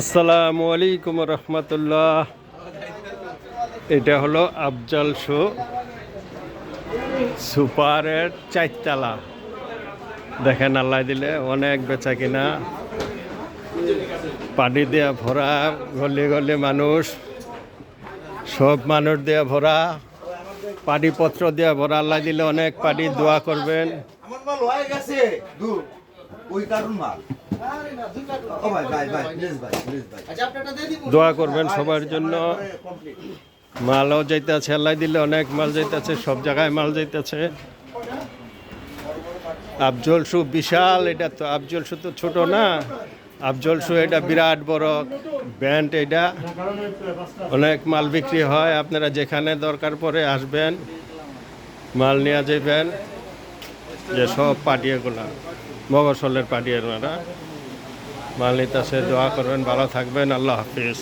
আসসালামু আলাইকুম রহমতুল্লাহ। এটা হলো আফজাল শো সুপারের চারতলা। দেখেন আল্লাহ দিলে অনেক বেচা কিনা, পানি দেয়া ভরা, গলি গলি মানুষ, সব মানুষ দেয়া ভরা, পানিপত্র দেয়া ভরা। আল্লাহ দিলে অনেক পানি, দোয়া করবেন। দোয়া করবেন সবার জন্য। মালও যাইতেছে, আল্লাহ দিলে অনেক মাল যাইতেছে, সব জায়গায় মাল যাইতেছে। আফজল শু বিশাল, এটা তো আফজল শু তো ছোট না, আফজল শু এটা বিরাট বড় ব্যান্ড। এটা অনেক মাল বিক্রি হয়। আপনারা যেখানে দরকার পড়ে আসবেন, মাল নিয়ে যাবেন। যে সব পাটিয়াগুলা মগসলের পাটিয়ারা মাল নিতেছে। দোয়া করবেন, ভালো থাকবেন। আল্লাহ হাফিজ।